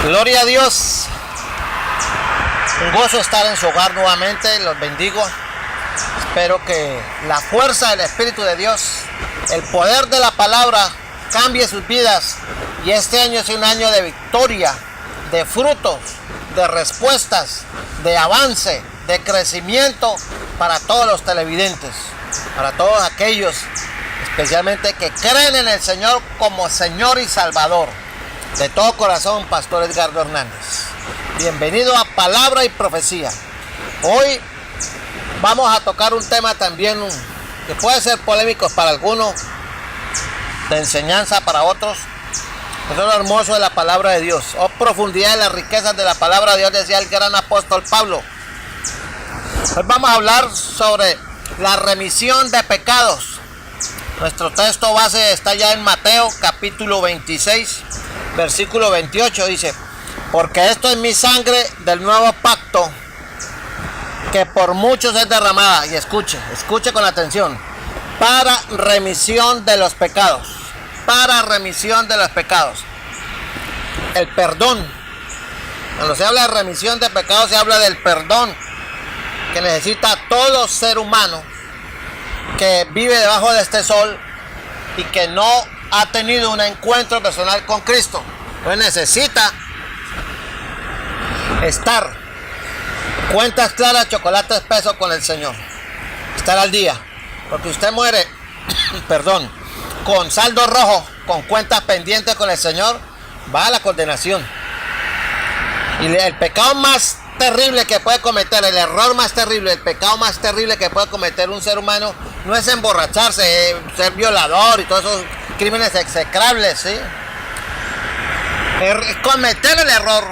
Gloria a Dios. Un gozo estar en su hogar nuevamente. Los bendigo. Espero que la fuerza del Espíritu de Dios, el poder de la palabra, cambie sus vidas. Y este año sea un año de victoria, de frutos, de respuestas, de avance, de crecimiento para todos los televidentes, para todos aquellos especialmente que creen en el Señor como Señor y Salvador. De todo corazón, Pastor Edgardo Hernández. Bienvenido a Palabra y Profecía. Hoy vamos a tocar un tema también que puede ser polémico para algunos, de enseñanza para otros. Eso es lo hermoso de la palabra de Dios. Oh, profundidad de las riquezas de la palabra de Dios, decía el gran apóstol Pablo. Hoy vamos a hablar sobre la remisión de pecados. Nuestro texto base está ya en Mateo capítulo 26, versículo 28. Dice: porque esto es mi sangre del nuevo pacto, que por muchos es derramada. Y escuche con atención. Para remisión de los pecados. Para remisión de los pecados. El perdón. Cuando se habla de remisión de pecados, se habla del perdón que necesita todo ser humano que vive debajo de este sol y que no ha tenido un encuentro personal con Cristo. Entonces necesita estar cuentas claras, chocolate espeso con el Señor. Estar al día. Porque usted muere, perdón, con saldo rojo, con cuentas pendientes con el Señor, va a la condenación. Y el pecado más terrible que puede cometer, el error más terrible, el pecado más terrible que puede cometer un ser humano no es emborracharse, ser violador y todos esos crímenes execrables, ¿sí? Es cometer el error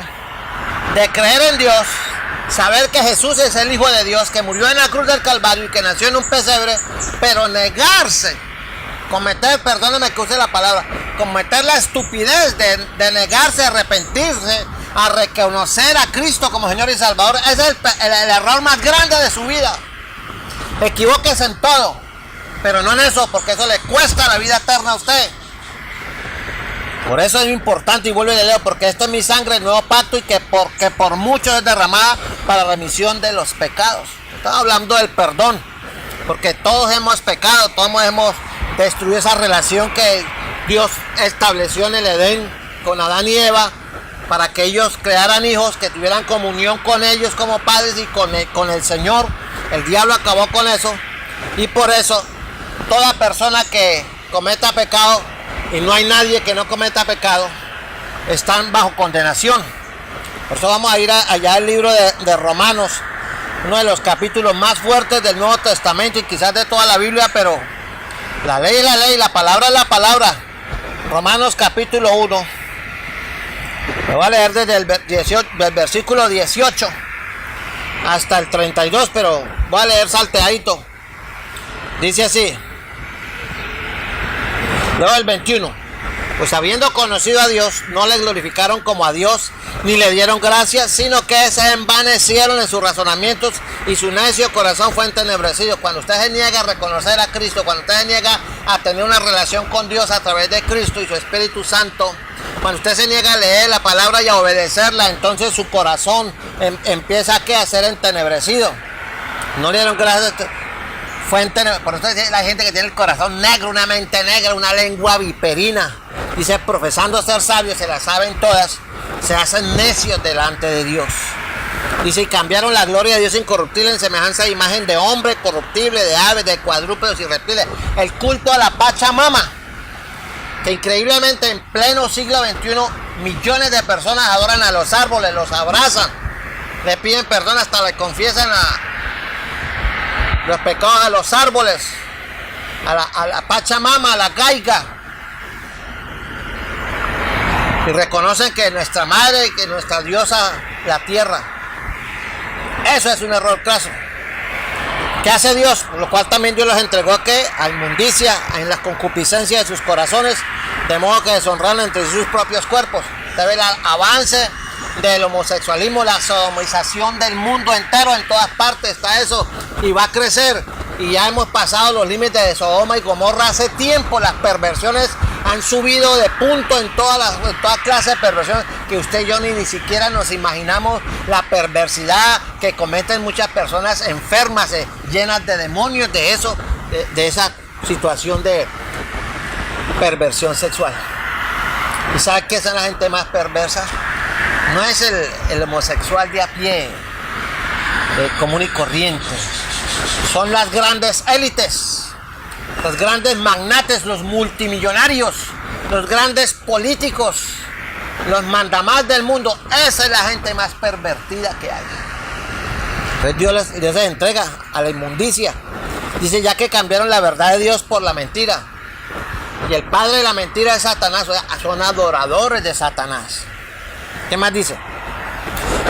de creer en Dios, saber que Jesús es el Hijo de Dios, que murió en la cruz del Calvario y que nació en un pesebre, pero negarse, cometer, perdóneme que use la palabra, cometer la estupidez de negarse, arrepentirse, a reconocer a Cristo como Señor y Salvador. Ese es el error más grande de su vida. Equivóquese en todo, pero no en eso, porque eso le cuesta la vida eterna a usted. Por eso es importante, y vuelvo y le leo: porque esto es mi sangre, el nuevo pacto, y que por muchos es derramada para remisión de los pecados. Estamos hablando del perdón, porque todos hemos pecado, todos hemos destruido esa relación que Dios estableció en el Edén con Adán y Eva, para que ellos crearan hijos, que tuvieran comunión con ellos como padres y con el Señor. El diablo acabó con eso, y por eso toda persona que cometa pecado, y no hay nadie que no cometa pecado, están bajo condenación. Por eso vamos a ir allá al libro de Romanos, uno de los capítulos más fuertes del Nuevo Testamento y quizás de toda la Biblia, pero la ley es la ley, la palabra es la palabra. Romanos capítulo 1. Me voy a leer desde el versículo 18 hasta el 32, pero voy a leer salteadito. Dice así. Luego el 21. Pues habiendo conocido a Dios, no le glorificaron como a Dios, ni le dieron gracias, sino que se envanecieron en sus razonamientos, y su necio corazón fue entenebrecido. Cuando usted se niega a reconocer a Cristo, cuando usted se niega a tener una relación con Dios a través de Cristo y su Espíritu Santo, cuando usted se niega a leer la palabra y a obedecerla, entonces su corazón empieza a ser entenebrecido. No le dieron gracias. Por eso la gente que tiene el corazón negro, una mente negra, una lengua viperina, dice, profesando ser sabios, se las saben todas, se hacen necios delante de Dios. Dice, y cambiaron la gloria de Dios incorruptible en semejanza de imagen de hombre corruptible, de aves, de cuadrúpedos y reptiles. El culto a la Pachamama, que increíblemente en pleno siglo XXI millones de personas adoran a los árboles, los abrazan, le piden perdón, hasta le confiesan los pecados a los árboles, a la Pachamama, a la Gaiga, y reconocen que nuestra madre y que nuestra diosa, la tierra. Eso es un error craso. ¿Qué hace Dios? Por lo cual también Dios los entregó a inmundicia, en las concupiscencias de sus corazones, de modo que deshonraron entre sus propios cuerpos. Usted ve el avance del homosexualismo, la sodomización del mundo entero, en todas partes está eso, y va a crecer. Y ya hemos pasado los límites de Sodoma y Gomorra hace tiempo. Las perversiones han subido de punto en toda clase de perversión, que usted y yo ni siquiera nos imaginamos la perversidad que cometen muchas personas enfermas, llenas de demonios, de eso, de esa situación de perversión sexual. ¿Y sabe qué es la gente más perversa? No es el homosexual de a pie, común y corriente. Son las grandes élites, los grandes magnates, los multimillonarios, los grandes políticos, los mandamás del mundo. Esa es la gente más pervertida que hay. Entonces Dios les entrega a la inmundicia. Dice, ya que cambiaron la verdad de Dios por la mentira. Y el padre de la mentira es Satanás. O sea, son adoradores de Satanás. ¿Qué más dice?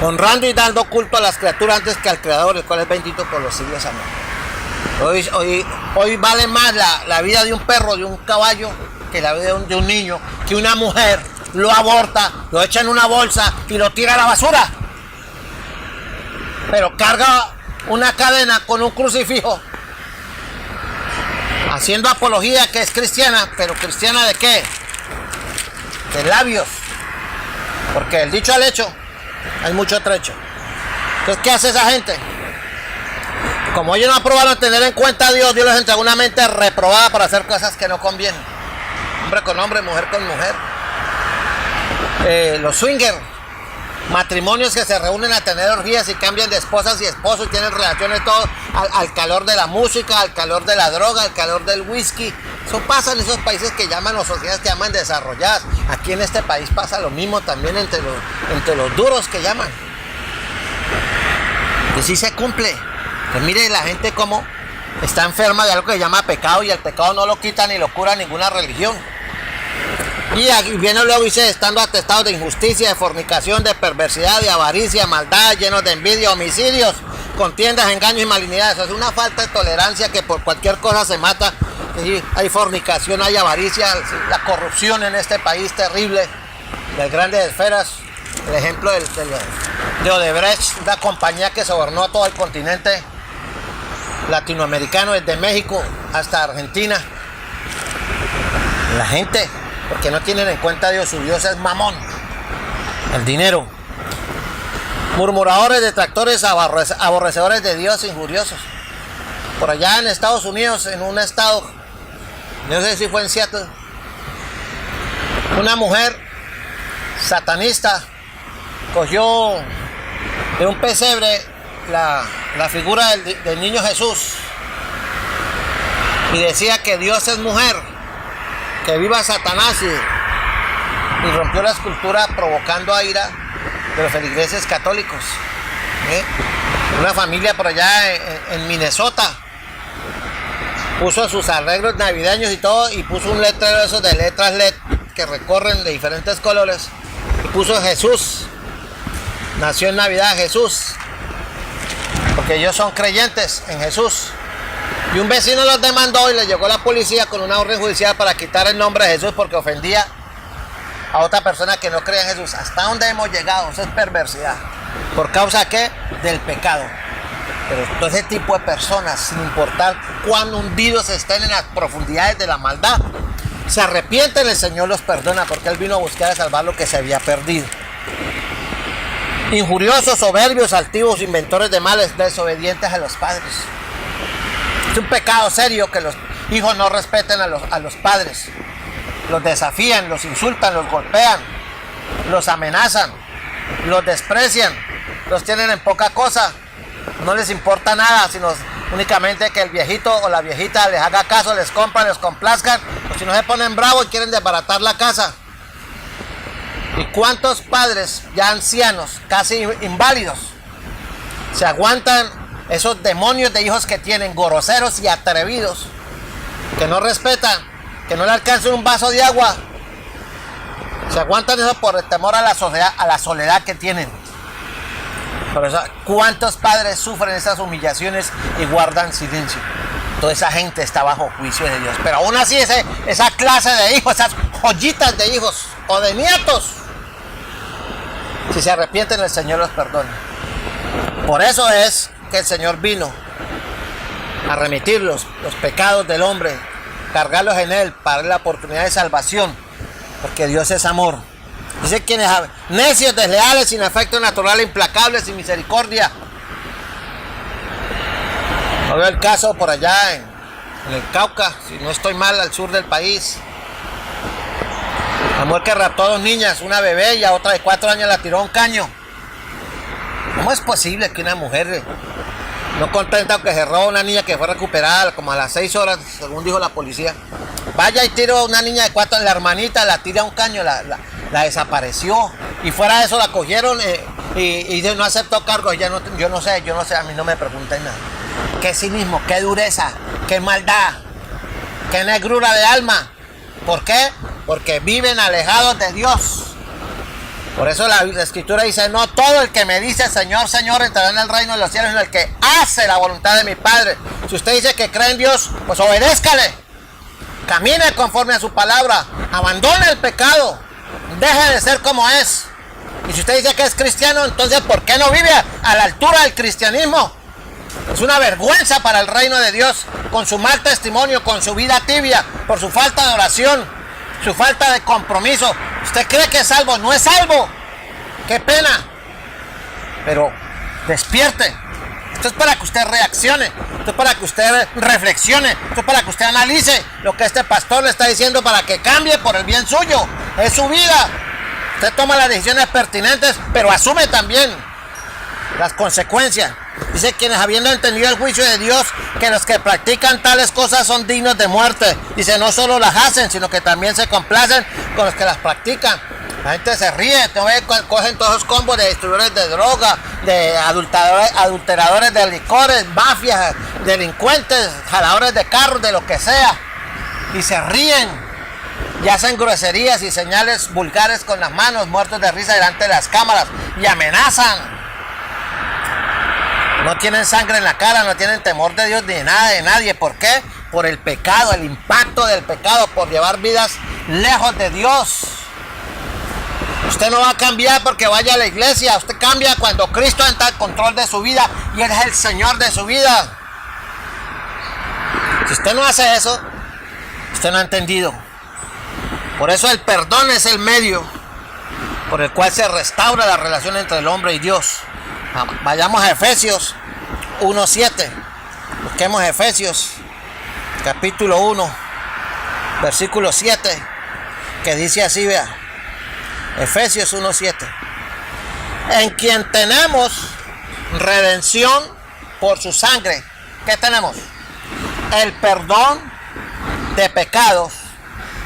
Honrando y dando culto a las criaturas antes que al Creador, el cual es bendito por los siglos. Amén. Hoy vale más la vida de un perro, de un caballo, que la vida de un niño, que una mujer lo aborta, lo echa en una bolsa y lo tira a la basura. Pero carga una cadena con un crucifijo, haciendo apología que es cristiana, pero ¿cristiana de qué? De labios. Porque el dicho al hecho hay mucho trecho. Entonces, ¿qué hace esa gente? Como ellos no aprobaron tener en cuenta a Dios, Dios les entregó una mente reprobada para hacer cosas que no convienen. Hombre con hombre, mujer con mujer. Los swingers, matrimonios que se reúnen a tener orgías y cambian de esposas y esposos y tienen relaciones todo al calor de la música, al calor de la droga, al calor del whisky. Eso pasa en esos países que llaman, o sociedades que llaman desarrolladas. Aquí en este país pasa lo mismo también entre los duros que llaman. Y sí se cumple. Pues mire la gente como está enferma de algo que se llama pecado, y el pecado no lo quita ni lo cura ninguna religión. Y aquí viene luego, dice, estando atestados de injusticia, de fornicación, de perversidad, de avaricia, maldad, llenos de envidia, homicidios, contiendas, engaños y malignidades. Es una falta de tolerancia que por cualquier cosa se mata. Hay fornicación, hay avaricia, la corrupción en este país terrible, de grandes esferas. El ejemplo de Odebrecht, una compañía que sobornó a todo el continente latinoamericano, desde México hasta Argentina. La gente, porque no tienen en cuenta a Dios, su Dios es Mamón, el dinero. Murmuradores, detractores, aborrecedores de Dios, injuriosos. Por allá en Estados Unidos, en un estado, no sé si fue en Seattle, una mujer satanista cogió de un pesebre la figura del niño Jesús y decía que Dios es mujer, que viva Satanás, y rompió la escultura provocando a ira de los feligreses católicos. Una familia por allá en Minnesota puso sus arreglos navideños y todo, y puso un letrero de esos de letras LED que recorren de diferentes colores, y puso Jesús, nació en Navidad Jesús, porque ellos son creyentes en Jesús. Y un vecino los demandó y le llegó la policía con una orden judicial para quitar el nombre de Jesús porque ofendía a otra persona que no creía en Jesús. ¿Hasta dónde hemos llegado? Eso es perversidad. ¿Por causa qué? Del pecado. Pero todo ese tipo de personas, sin importar cuán hundidos estén en las profundidades de la maldad, se arrepienten, el Señor los perdona, porque Él vino a buscar a salvar lo que se había perdido. Injuriosos, soberbios, altivos, inventores de males, desobedientes a los padres. Es un pecado serio que los hijos no respeten a los padres. Los desafían, los insultan, los golpean, los amenazan, los desprecian, los tienen en poca cosa. No les importa nada, sino únicamente que el viejito o la viejita les haga caso, les compran, les complazcan, o si no se ponen bravos y quieren desbaratar la casa. ¿Y cuántos padres ya ancianos, casi inválidos, se aguantan esos demonios de hijos que tienen, groseros y atrevidos, que no respetan, que no le alcanzan un vaso de agua? Se aguantan eso por el temor a la soledad que tienen. Por eso, ¿cuántos padres sufren esas humillaciones y guardan silencio? Toda esa gente está bajo juicio de Dios. Pero aún así esa clase de hijos, esas joyitas de hijos o de nietos, si se arrepienten, el Señor los perdona. Por eso es que el Señor vino a remitir los pecados del hombre cargarlos en Él para darle la oportunidad de salvación, porque Dios es amor. Dice quienes necios, desleales, sin afecto natural, implacables, sin misericordia. No veo el caso por allá en el Cauca, si no estoy mal, al sur del país. La mujer que raptó a 2 niñas, una bebé y a otra de 4 años la tiró a un caño. ¿Cómo es posible que una mujer, no contenta que se roba a una niña que fue recuperada como a las 6 horas, según dijo la policía, vaya y tiro a una niña de 4, la hermanita la tira a un caño, la desapareció, y fuera de eso la cogieron y no aceptó cargos? Yo no sé, a mí no me pregunten nada. Qué cinismo, qué dureza, qué maldad, qué negrura de alma. ¿Por qué? Porque viven alejados de Dios. Por eso la Escritura dice, no todo el que me dice Señor, Señor entrará en el reino de los cielos, sino el que hace la voluntad de mi Padre. Si usted dice que cree en Dios, pues obedézcale. Camine conforme a su palabra. Abandone el pecado. Deje de ser como es. Y si usted dice que es cristiano, entonces ¿por qué no vive a la altura del cristianismo? Es una vergüenza para el reino de Dios, con su mal testimonio, con su vida tibia, por su falta de oración, su falta de compromiso. Usted cree que es salvo, no es salvo. Qué pena. Pero despierte. Esto es para que usted reaccione, esto es para que usted reflexione, esto es para que usted analice lo que este pastor le está diciendo para que cambie por el bien suyo. Es su vida. Usted toma las decisiones pertinentes, pero asume también las consecuencias. Dice, quienes habiendo entendido el juicio de Dios, que los que practican tales cosas son dignos de muerte. Dice, no solo las hacen, sino que también se complacen con los que las practican. La gente se ríe, cogen todos esos combos de distribuidores de droga, de adulteradores de licores, mafias, delincuentes, jaladores de carros, de lo que sea. Y se ríen y hacen groserías y señales vulgares con las manos, muertos de risa delante de las cámaras, y amenazan. No tienen sangre en la cara, no tienen temor de Dios ni de nada, de nadie. ¿Por qué? Por el pecado, el impacto del pecado, por llevar vidas lejos de Dios. Usted no va a cambiar porque vaya a la iglesia. Usted cambia cuando Cristo entra al control de su vida y Él es el Señor de su vida. Si usted no hace eso, usted no ha entendido. Por eso el perdón es el medio por el cual se restaura la relación entre el hombre y Dios. Vayamos a Efesios 1:7. Busquemos Efesios capítulo 1, versículo 7, que dice así, vea. Efesios 1:7. En quien tenemos redención por su sangre. ¿Qué tenemos? El perdón de pecados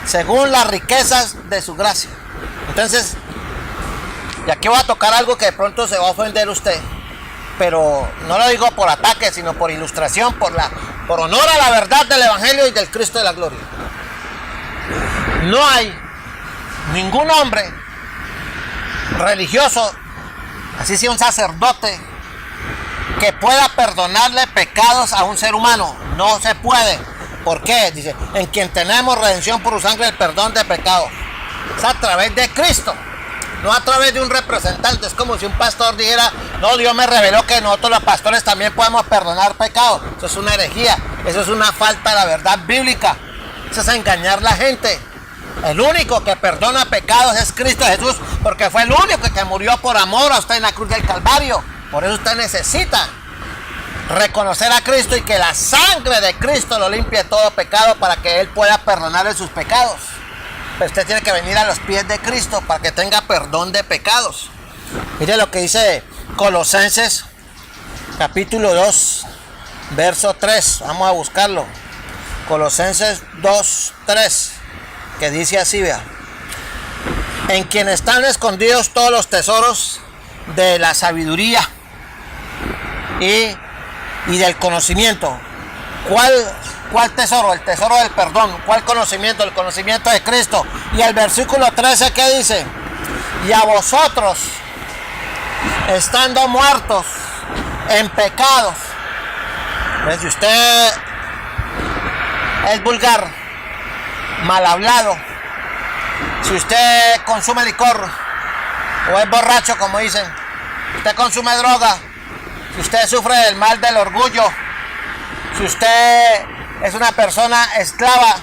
según las riquezas de su gracia. Entonces, y aquí voy a tocar algo que de pronto se va a ofender usted, pero no lo digo por ataque, sino por ilustración, por honor a la verdad del Evangelio y del Cristo de la gloria. No hay ningún hombre religioso, así sea un sacerdote, que pueda perdonarle pecados a un ser humano. No se puede. ¿Por qué? Dice, en quien tenemos redención por su sangre, el perdón de pecados. Es a través de Cristo, no a través de un representante. Es como si un pastor dijera, no, Dios me reveló que nosotros los pastores también podemos perdonar pecados. Eso es una herejía, eso es una falta de la verdad bíblica, eso es engañar a la gente. El único que perdona pecados es Cristo Jesús, porque fue el único que murió por amor a usted en la cruz del Calvario. Por eso usted necesita reconocer a Cristo y que la sangre de Cristo lo limpie de todo pecado para que Él pueda perdonarle sus pecados. Pero usted tiene que venir a los pies de Cristo para que tenga perdón de pecados. Mire lo que dice Colosenses capítulo 2, verso 3. Vamos a buscarlo. Colosenses 2, 3. Que dice así, vea. En quien están escondidos todos los tesoros de la sabiduría y del conocimiento. ¿Cuál tesoro? El tesoro del perdón. ¿Cuál conocimiento? El conocimiento de Cristo. Y el versículo 13, ¿qué dice? Y a vosotros, estando muertos en pecados. Pues si usted es vulgar, mal hablado, si usted consume licor o es borracho, como dicen, usted consume droga, si usted sufre del mal del orgullo, si usted es una persona esclava,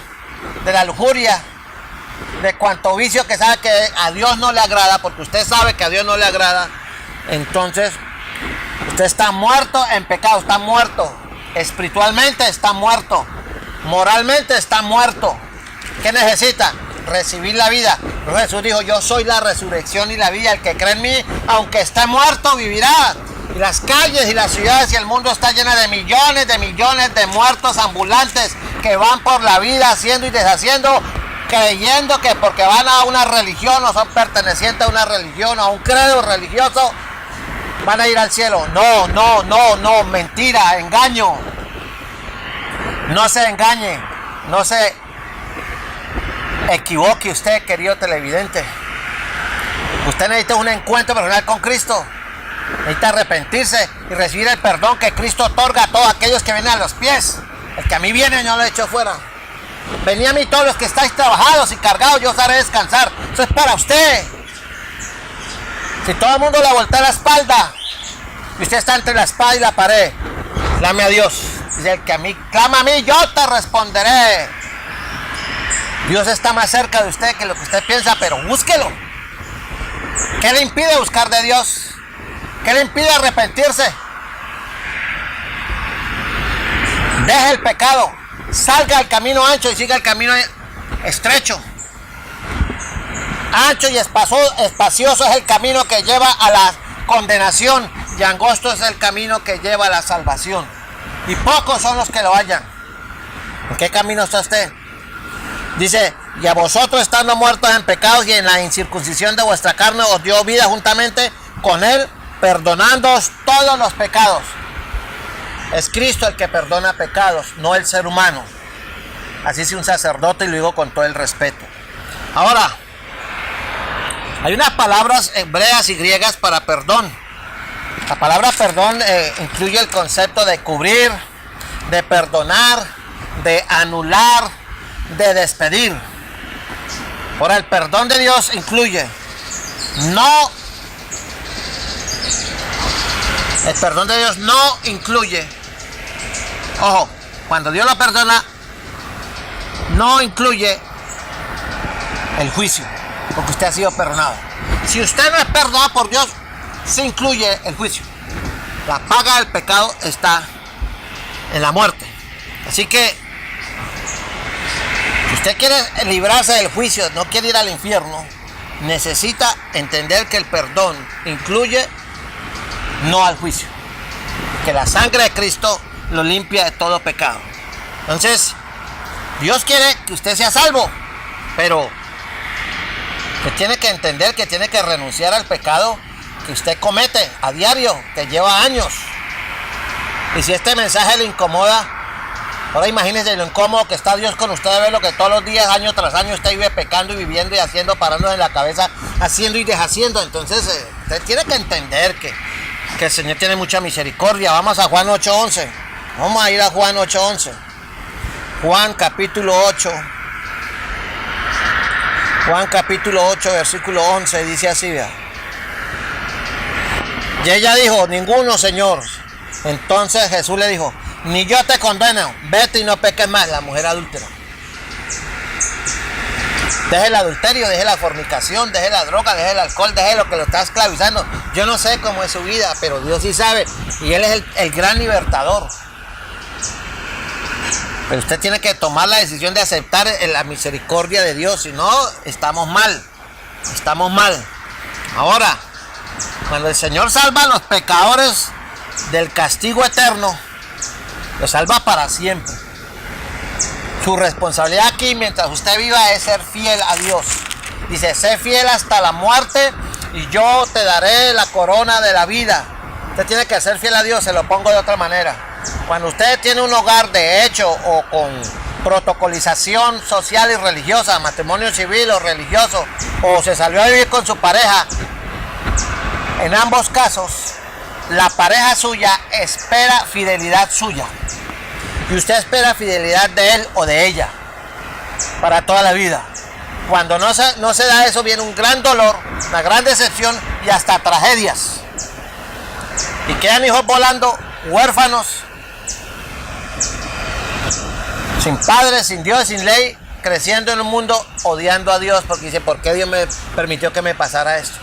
de la lujuria, de cuanto vicio que sabe que a Dios no le agrada, porque usted sabe que a Dios no le agrada, entonces usted está muerto en pecado, está muerto, espiritualmente está muerto, moralmente está muerto. ¿Qué necesita? Recibir la vida. Jesús dijo, yo soy la resurrección y la vida, el que cree en mí, aunque esté muerto, vivirá. Y las calles y las ciudades y el mundo está llena de millones de muertos ambulantes que van por la vida haciendo y deshaciendo, creyendo que porque van a una religión o son pertenecientes a una religión o a un credo religioso, van a ir al cielo. No, mentira, engaño. No se engañe, no se equivoque usted, querido televidente. Usted necesita un encuentro personal con Cristo. Necesita arrepentirse y recibir el perdón que Cristo otorga a todos aquellos que vienen a los pies. El que a mí viene yo lo echo fuera. Venid a mí todos los que estáis trabajados y cargados, yo os haré descansar. Eso es para usted. Si todo el mundo le voltea la espalda y usted está entre la espada y la pared, clame a Dios. Dice, el que a mí clama a mí, yo te responderé. Dios está más cerca de usted que lo que usted piensa, pero búsquelo. ¿Qué le impide buscar de Dios? ¿Qué le impide arrepentirse? Deje el pecado, salga al camino ancho y siga el camino estrecho. Ancho y espacioso es el camino que lleva a la condenación y angosto es el camino que lleva a la salvación. Y pocos son los que lo hallan. ¿En qué camino está usted? Dice, y a vosotros estando muertos en pecados y en la incircuncisión de vuestra carne os dio vida juntamente con él, perdonándoos todos los pecados. Es Cristo el que perdona pecados, no el ser humano. Así dice un sacerdote y lo digo con todo el respeto. Ahora, hay unas palabras hebreas y griegas para perdón. La palabra perdón incluye el concepto de cubrir, de perdonar, de anular, de despedir. Ahora, el perdón de Dios incluye el perdón de Dios no incluye, ojo, cuando Dios lo perdona, no incluye el juicio, porque usted ha sido perdonado. Si usted no es perdonado por Dios, se incluye el juicio. La paga del pecado está en la muerte. Así que, si usted quiere librarse del juicio, no quiere ir al infierno, necesita entender que el perdón incluye no al juicio, que la sangre de Cristo lo limpia de todo pecado. Entonces, Dios quiere que usted sea salvo, pero que tiene que entender que tiene que renunciar al pecado que usted comete a diario, que lleva años. Y si este mensaje le incomoda, ahora imagínese lo incómodo que está Dios con usted de ver lo que todos los días, año tras año, usted vive pecando y viviendo y haciendo, parándose en la cabeza, haciendo y deshaciendo. Entonces, usted tiene que entender que el Señor tiene mucha misericordia. Vamos a Juan 8:11. Vamos a ir a Juan 8:11. Juan capítulo 8. Juan capítulo 8, versículo 11, dice así, vea. Y ella dijo, ninguno, Señor. Entonces Jesús le dijo, ni yo te condeno, vete y no peques más. La mujer adúltera. Deje el adulterio, deje la fornicación, deje la droga, deje el alcohol, deje lo que lo está esclavizando. Yo no sé cómo es su vida, pero Dios sí sabe. Y Él es el gran libertador. Pero usted tiene que tomar la decisión de aceptar la misericordia de Dios. Si no, estamos mal. Estamos mal. Ahora, cuando el Señor salva a los pecadores del castigo eterno, los salva para siempre. Su responsabilidad aquí, mientras usted viva, es ser fiel a Dios. Dice, sé fiel hasta la muerte y yo te daré la corona de la vida. Usted tiene que ser fiel a Dios, se lo pongo de otra manera. Cuando usted tiene un hogar de hecho o con protocolización social y religiosa, matrimonio civil o religioso, o se salió a vivir con su pareja, en ambos casos, la pareja suya espera fidelidad suya. Y usted espera fidelidad de él o de ella para toda la vida. Cuando no se da eso, viene un gran dolor, una gran decepción y hasta tragedias. Y quedan hijos volando, huérfanos, sin padres, sin Dios, sin ley, creciendo en un mundo odiando a Dios, porque dice, ¿por qué Dios me permitió que me pasara esto?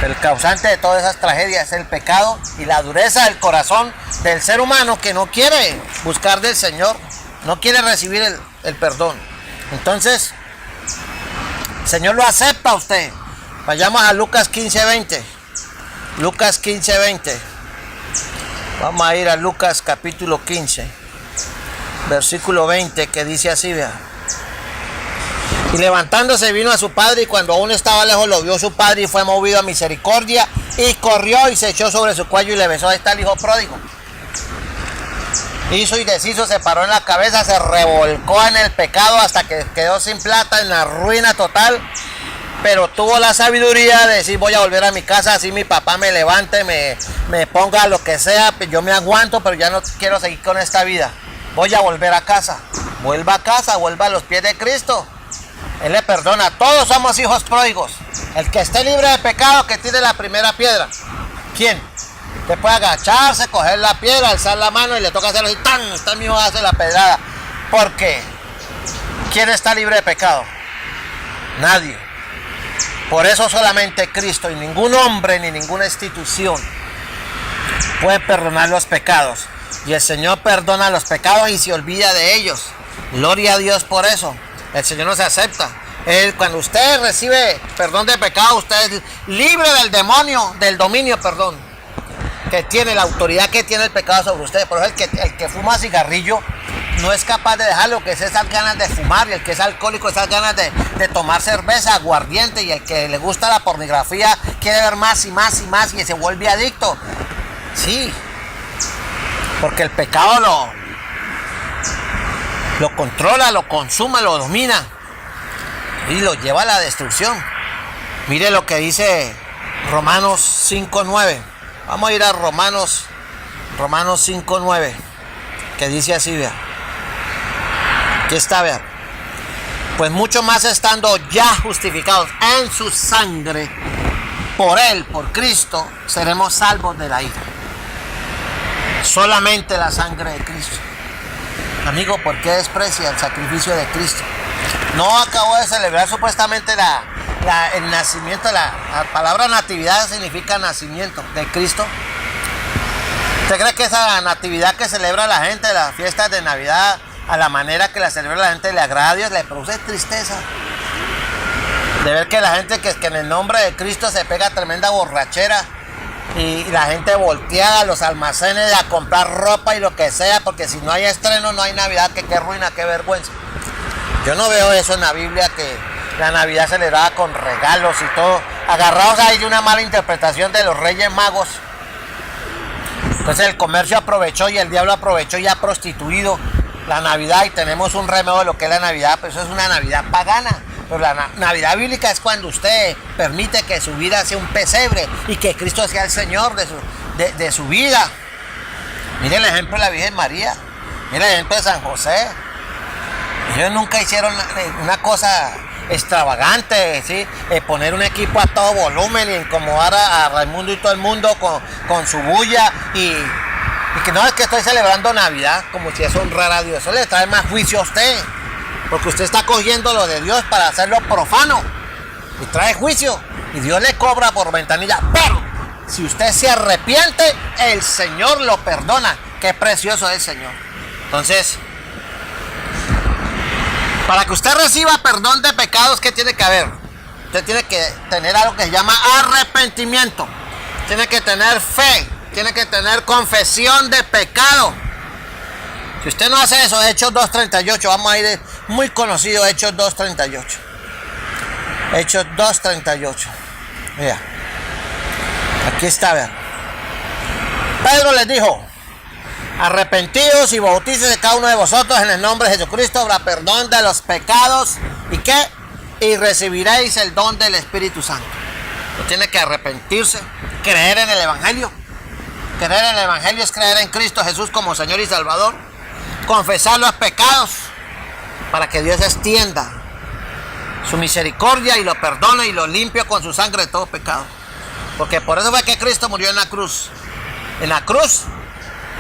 El causante de todas esas tragedias es el pecado y la dureza del corazón del ser humano que no quiere buscar del Señor, no quiere recibir el perdón. Entonces, el Señor lo acepta a usted. Vayamos a Lucas 15:20. Lucas 15:20. Vamos a ir a Lucas capítulo 15, versículo 20, que dice así, vea. Y levantándose vino a su padre, y cuando aún estaba lejos lo vio su padre, y fue movido a misericordia, y corrió y se echó sobre su cuello y le besó. Ahí está el hijo pródigo. Hizo y deshizo, se paró en la cabeza, se revolcó en el pecado hasta que quedó sin plata, en la ruina total. Pero tuvo la sabiduría de decir, voy a volver a mi casa, así mi papá me levante, me ponga lo que sea, yo me aguanto, pero ya no quiero seguir con esta vida. Voy a volver a casa. Vuelva a casa, vuelva a los pies de Cristo. Él le perdona. Todos somos hijos pródigos. El que esté libre de pecado, que tire la primera piedra. ¿Quién? Usted puede agacharse, coger la piedra, alzar la mano y le toca hacerlo así, ¡tan! Usted mismo hace la pedrada. ¿Por qué? ¿Quién está libre de pecado? Nadie. Por eso solamente Cristo y ningún hombre ni ninguna institución puede perdonar los pecados. Y el Señor perdona los pecados y se olvida de ellos. Gloria a Dios por eso. El Señor no se acepta. Cuando usted recibe perdón de pecado, usted es libre del demonio, del dominio, que tiene, la autoridad que tiene el pecado sobre usted. Por eso el que fuma cigarrillo no es capaz de dejarlo, que es esas ganas de fumar, y el que es alcohólico, esas ganas de tomar cerveza, aguardiente, y el que le gusta la pornografía quiere ver más y más y más y se vuelve adicto. Sí, porque el pecado lo controla, lo consume, lo domina y lo lleva a la destrucción. Mire lo que dice Romanos 5:9. Vamos a ir a Romanos 5:9, que dice así, vea. Aquí está, vea. Pues mucho más estando ya justificados en su sangre, por Él, por Cristo, seremos salvos de la ira. Solamente la sangre de Cristo. Amigo, ¿por qué desprecia el sacrificio de Cristo? No acabo de celebrar supuestamente el nacimiento. La palabra natividad significa nacimiento de Cristo. ¿Usted cree que esa natividad que celebra la gente, las fiestas de Navidad, a la manera que la celebra la gente, le agrada a Dios, le produce tristeza? De ver que la gente que en el nombre de Cristo se pega tremenda borrachera y la gente voltea a los almacenes a comprar ropa y lo que sea, porque si no hay estreno no hay Navidad, que qué ruina, qué vergüenza. Yo no veo eso en la Biblia, que la Navidad celebrada con regalos y todo, agarrados ahí de una mala interpretación de los Reyes Magos. Entonces el comercio aprovechó y el diablo aprovechó y ha prostituido la Navidad, y tenemos un remedio de lo que es la Navidad, pero eso es una Navidad pagana. Pero la Navidad bíblica es cuando usted permite que su vida sea un pesebre y que Cristo sea el Señor de su vida. Mire el ejemplo de la Virgen María, mire el ejemplo de San José. Ellos nunca hicieron una cosa extravagante, ¿sí? Poner un equipo a todo volumen y incomodar a Raimundo y todo el mundo con su bulla y que no es que estoy celebrando Navidad como si eso honrara a Dios. Eso le trae más juicio a usted, porque usted está cogiendo lo de Dios para hacerlo profano y trae juicio, y Dios le cobra por ventanilla. Pero si usted se arrepiente, el Señor lo perdona. Qué precioso es el Señor. Entonces, para que usted reciba perdón de pecados, ¿qué tiene que haber? Usted tiene que tener algo que se llama arrepentimiento. Tiene que tener fe. Tiene que tener confesión de pecado. Si usted no hace eso, Hechos 2:38, vamos a ir, muy conocido, Hechos 2:38. Hechos 2:38. Mira, aquí está, vean. Pedro les dijo: arrepentidos y bautícese cada uno de vosotros en el nombre de Jesucristo para perdón de los pecados. ¿Y qué? Y recibiréis el don del Espíritu Santo. Usted tiene que arrepentirse, creer en el Evangelio. Creer en el Evangelio es creer en Cristo Jesús como Señor y Salvador. Confesar los pecados para que Dios extienda su misericordia y lo perdone y lo limpie con su sangre de todo pecado. Porque por eso fue que Cristo murió en la cruz. En la cruz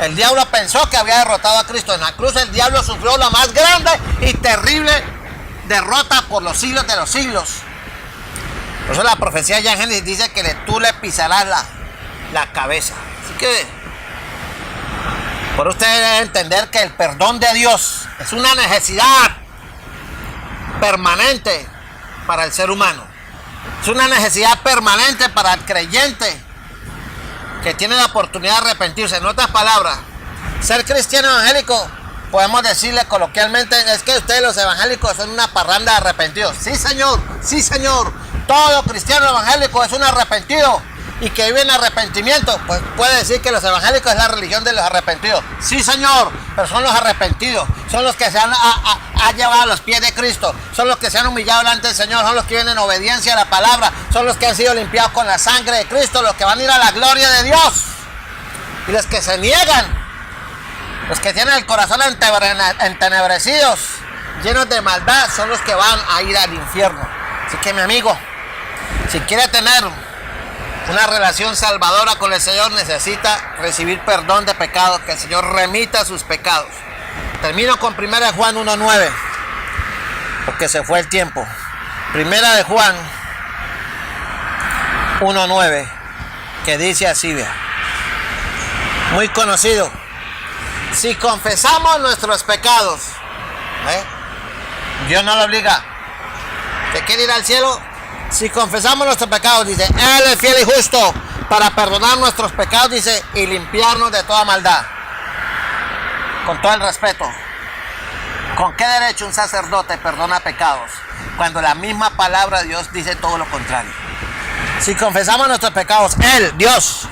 el diablo pensó que había derrotado a Cristo. En la cruz el diablo sufrió la más grande y terrible derrota por los siglos de los siglos. Por eso la profecía ya en Génesis dice que tú le pisarás la cabeza. Así que por ustedes deben entender que el perdón de Dios es una necesidad permanente para el ser humano. Es una necesidad permanente para el creyente que tiene la oportunidad de arrepentirse. En otras palabras, ser cristiano evangélico, podemos decirle coloquialmente, es que ustedes los evangélicos son una parranda de arrepentidos. Sí, señor, sí, señor. Todo cristiano evangélico es un arrepentido y que vive en arrepentimiento. Pues puede decir que los evangélicos es la religión de los arrepentidos. Sí, señor, pero son los arrepentidos. Son los que se han llevado a los pies de Cristo. Son los que se han humillado delante del Señor. Son los que viven en obediencia a la palabra. Son los que han sido limpiados con la sangre de Cristo. Los que van a ir a la gloria de Dios. Y los que se niegan, los que tienen el corazón entenebrecidos, llenos de maldad, son los que van a ir al infierno. Así que mi amigo, si quiere tener una relación salvadora con el Señor, necesita recibir perdón de pecados, que el Señor remita sus pecados. Termino con 1 Juan 1:9, porque se fue el tiempo. 1 Juan 1:9, que dice así, vea, muy conocido. Si confesamos nuestros pecados, Dios no lo obliga. ¿Te quiere ir al cielo? Si confesamos nuestros pecados, dice, Él es fiel y justo para perdonar nuestros pecados, dice, y limpiarnos de toda maldad. Con todo el respeto, ¿con qué derecho un sacerdote perdona pecados cuando la misma palabra de Dios dice todo lo contrario? Si confesamos nuestros pecados, Él, Dios,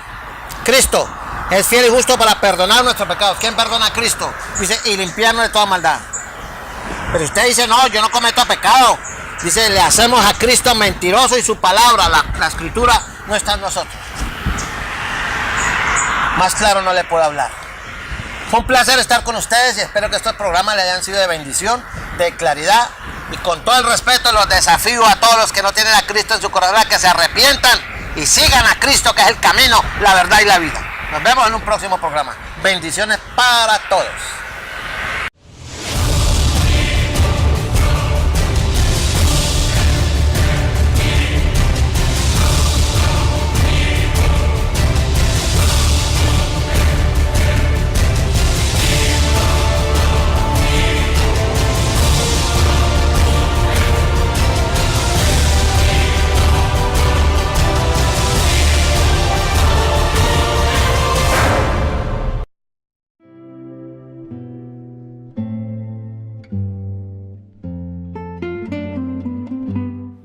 Cristo, es fiel y justo para perdonar nuestros pecados. ¿Quién perdona a Cristo? Dice, y limpiarnos de toda maldad. Pero usted dice, no, yo no cometo pecado. Dice, le hacemos a Cristo mentiroso y su palabra, la escritura, no está en nosotros. Más claro no le puedo hablar. Fue un placer estar con ustedes y espero que estos programas le hayan sido de bendición, de claridad. Y con todo el respeto los desafío a todos los que no tienen a Cristo en su corazón a que se arrepientan y sigan a Cristo, que es el camino, la verdad y la vida. Nos vemos en un próximo programa. Bendiciones para todos.